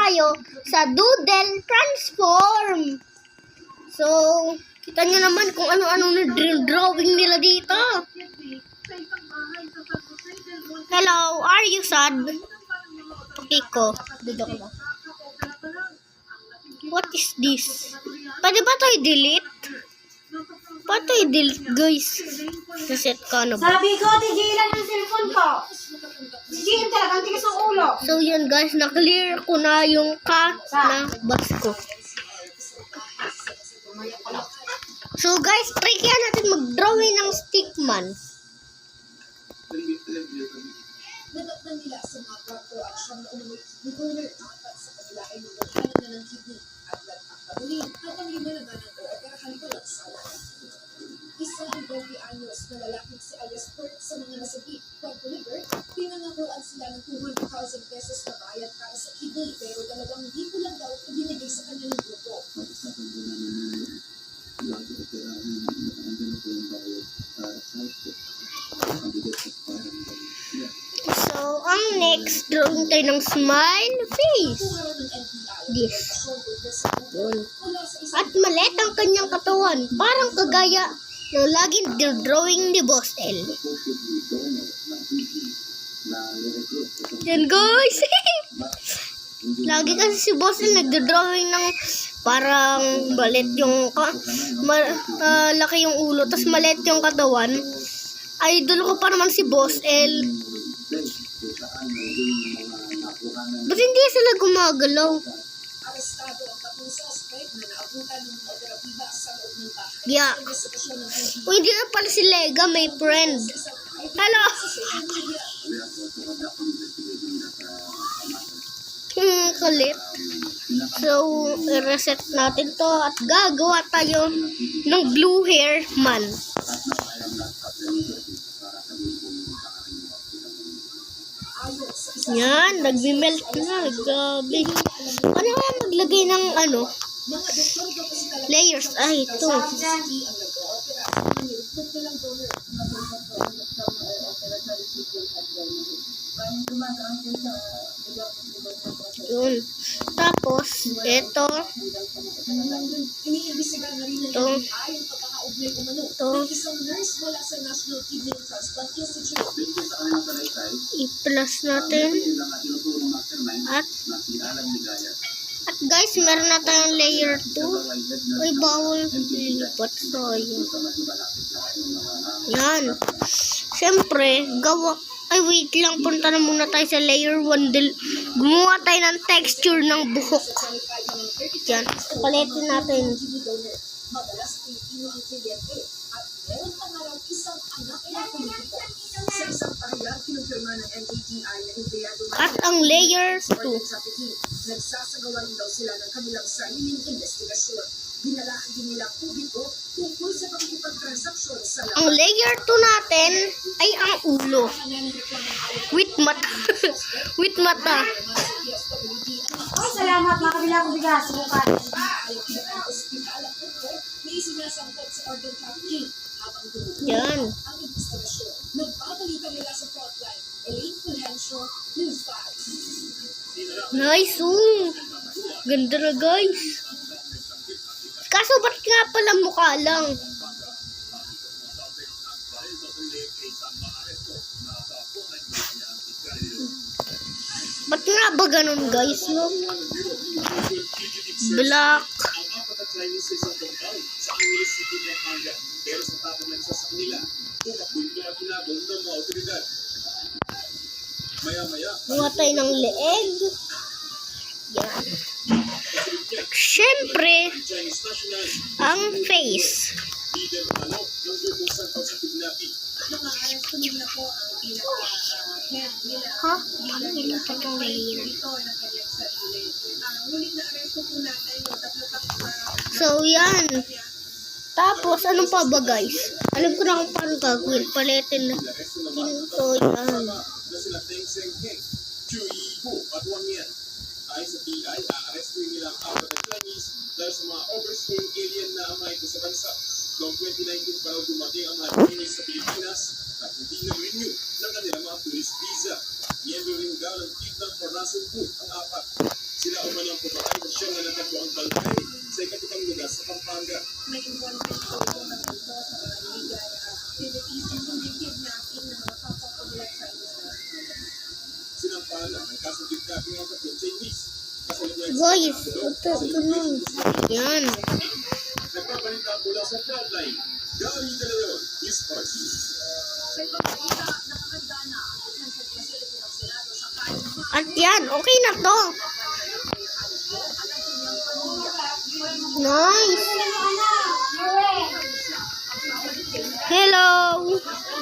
tayo sa Doodle Transform. So, kita nyo naman kung ano-ano na drawing nila dito. Hello, are you sad? Okay ko. Dito ko ba? What is this? Pwede ba ito i-delete? Paano ito i-delete, guys? Reset ka na ba? Sabi ko, tigilan ng cellphone ko. Tigilan talaga, ang tigas ng ulo. So yun guys, na-clear ko na yung kanabas ko. So guys, try kaya natin mag-drawing ng stickman. Nadatnan nila sa mga kwarto at siyang na umuwi ni Corner apat sa kanila ay nagdadala na ng kidney at nagpapatuloy habang lima naman ang ooperahan pa lang sa lahat. Isa ang 20 anyos na lalaking si alias Kurt sa mga nasabi. Pag-deliver, pinangakuan sila ng 200,000 pesos na bayad para sa kidney pero dalawang hindi ko lang daw ibinigay sa kanya ng grupo. So, ang next, drawing tayo ng smile face. This. Yun. At maliit ang kanyang katawan. Parang kagaya ng laging drawing ni Boss L. Yan guys. Lagi kasi si Boss L nagdodrawing ng parang maliit yung laki yung ulo, tapos maliit yung katawan. Idol ko pa naman si Boss L. Ba't hindi sila gumagalaw? Arestado ang tatlong suspect na naabutan ng mga operatiba sa loob ng bahay. Yeah. O hindi na pala si Lega, may friend. Hello! Kulit. So, i-reset natin to at gagawa tayo ng blue hair man. Yan, nagbi-melt na. Gabi. Ano kaya maglagay ng layers? Ay, ito. Yun. Tapos, ito. Iniimbestigahan na rin Ito. ng NBI ang pagkakaugnay umano ng isang nurse mula sa National Kidney Transplant Institute. I-plus natin. At guys, meron na tayong layer 2. Uy, bawal lipat tayo. Yan. Siyempre, ay, wait lang. Punta na muna tayo sa layer 1. Gumawa tayo ng texture ng buhok. Yan. Palitin natin. Madalas Pilipino ang kliyente at meron pa nga raw isang anak na politiko. Sa isang pahayag, kinumpirma ng NATI na empleyado At ang layer 2. trafficking, nagsasagawa rin daw sila ng kanilang sariling investigasyon. Binalaan din nila publiko tungkol sa pakikipagtransaksyon sa Ang layer 2 natin ay ang ulo. With mata. With mata. Ay, salamat. Makabila akong bigas. Bukas. May sinasangkot sa organ trafficking habang dumudulo Yan. ang investigasyon. Nagbabalita nila sa frontline, Elaine Fulgencio, News 5. Nice. Ganda na guys. Kaso ba't nga pala mukha lang? Ba't nga ba ganun guys, no? Black. Buha tayo ng leeg. Yan. Siyempre, ang face. Ha? Paano nila pa itong layer? So, yan. Tapos, ano pa ba guys? Alam ko na kung paano gagawin. Palitin na. Ito, yan. Ayon sa PI, aarestuin nila ang apat na Chinese dahil sa mga overstaying alien na amay ito sa bansa. Noong 2019 pa raw dumating ang mga Chinese sa Pilipinas at hindi na-renew ng kanilang mga tourist visa. Miyembro rin daw ng Kidnap for National Food ang apat. Sila umanang pumatay sa siyang na natagpo ang kalay sa ikatutang lugar sa Pampanga. May involvement po itong ito sa mga illegal activities including kidnapping ng mga kapwa po nila Chinese nationals. Sinampalan ang kaso kidnapping ang tatlong Chinese. Kasalukuyan sa Guys, Senado, ito na. Yan. nagpabalita mula sa frontline. Gary De Leon, News Party. Sa ibang balita, nakahanda na ang detention facility ng Senado sa kahit At yan, okay na to. Nice. Hello.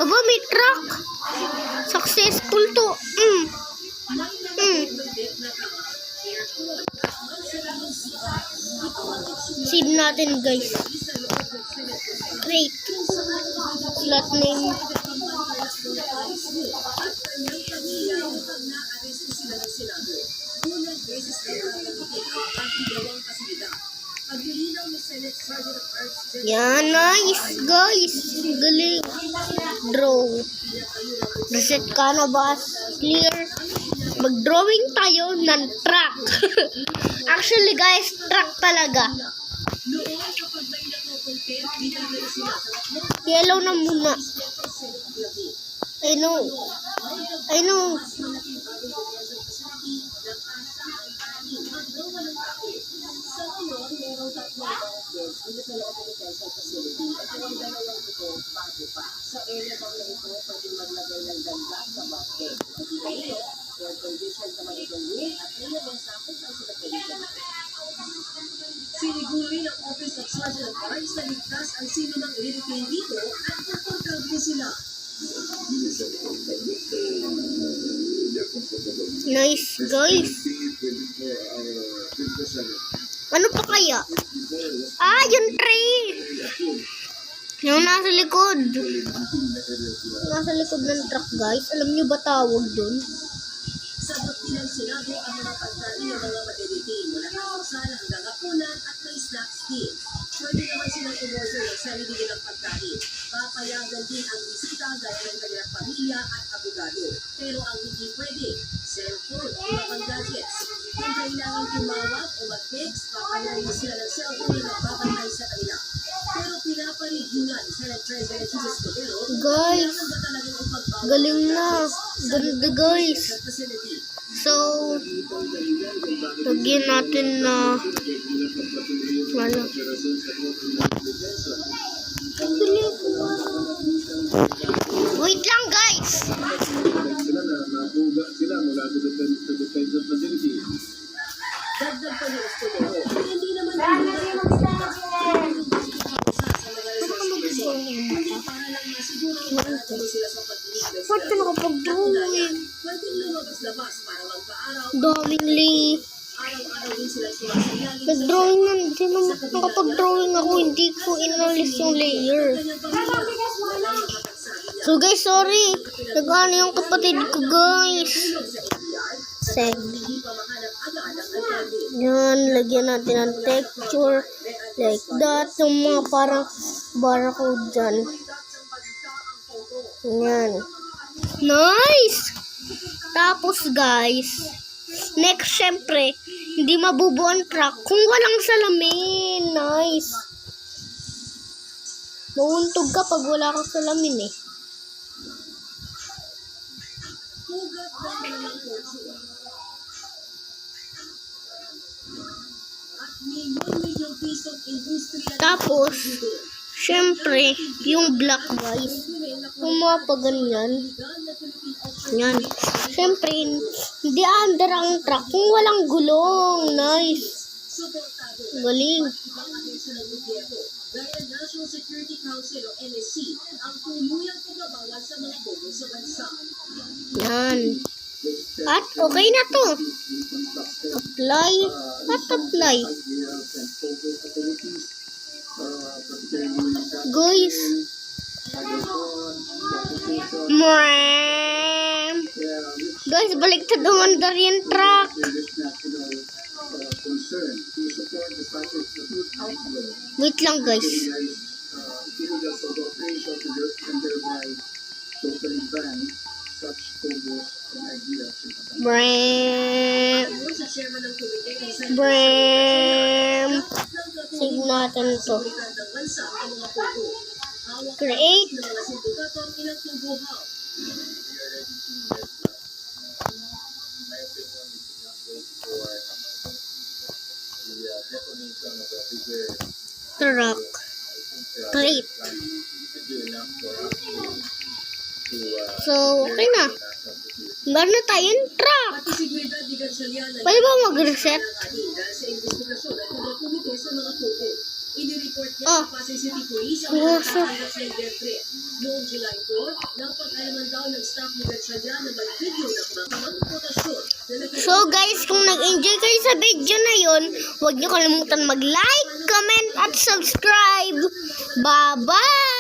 Aba, may truck. Successful to. Seed natin, guys. Great. Slot name. Yan, nice, guys. Galing. Draw. Reset ka na ba? Clear. Mag-drawing tayo ng truck. Actually, guys, truck talaga. Yellow na muna. I know. I know. Siniguri ng Office of Sergeant at Arms na ligtas ang sino ng i-retain dito at komportable sila. Nice, guys. Ano pa kaya? Ah, yung tray. Yung nasa likod. Nasa likod ng truck, guys. Alam nyo ba tawag dun? Sagot din ng Senado ang mga pagkain ng mga madeditin mula almusal hanggang hapunan at may snacks din. Pwede naman silang umorder ng sarili nilang pagkain. Papayagan din ang bisita gaya ng kanilang pamilya at abogado. Pero ang hindi pwede, cellphone o ibang gadgets. Kung kailangan tumawag o mag-text, papayagan sila ng cellphone na nagbabantay sa kanila. Pero pinaparigulan sa President Jesus Cordero, Guys, kailangan ba talagang ipagbawal galing ang na. gadgets Ganda, guys. sa facility? So, lagyan natin na wala. Wait lang, guys. Dagdag pa ni Escudero, hindi naman para lang masiguro na sila sa pagdinig. Ba't ka nakapag-drawing? Pwedeng lumabas-labas para magpa-araw. Daming link. Araw-araw din sila sumasayaling Nag-drawing na. Hindi naman nakapag-drawing ako. Hindi ko inalis yung layer. kanyang pamilya. So, guys, sorry. Nag-ano yung kapatid ko, guys. Seg. Hindi pa mahanap agad ang alkalde. Yan, lagyan natin ng texture. Like that. Yung mga parang barcode dyan. Yan. Nice! Tapos, guys, next, syempre, hindi mabubuo ang truck kung walang salamin. Nice. Mauuntog ka pag wala kang salamin eh. Hugat ng mga kotse. At milyon-milyong pisong industriya. Tapos, syempre, yung black, guys. Yung mga paganyan. Yan. Syempre, hindi under ang truck kung walang gulong. Nice. Galing. Ibang ahensya ng gobyerno, gaya ng National Security Council o NSC, ang tuluyang pagbabawal sa mga bobo sa bansa. Yan. At okay na to. Apply. At apply. Guys. Mwah. Guys, balik sa dumandar yung truck. Wait lang, guys. Mwah. Ayon sa chairman ng komite Bram. Save natin to. ng bansa ang mga pogo. Hawak Create. ng mga sindikato ang ilang tubuhaw. Truck. Create. So, okay na. Meron na tayong truck. Pati seguridad ni Gatchalian Pwede ba mag-reset? dahil sa investigasyon at pagkakumite sa mga pogo. Inireport niya Oh. sa Pasay City Police ang Wow. pagkakanggap ng death threat. Noong July 4, nang pag-alaman daw ng staff ni Gatchalian na may video na kumakamantupotasyon na nakita So guys, kung nag-enjoy kayo sa video na yon, huwag niyo kalimutan mag-like, comment, at subscribe. Bye-bye!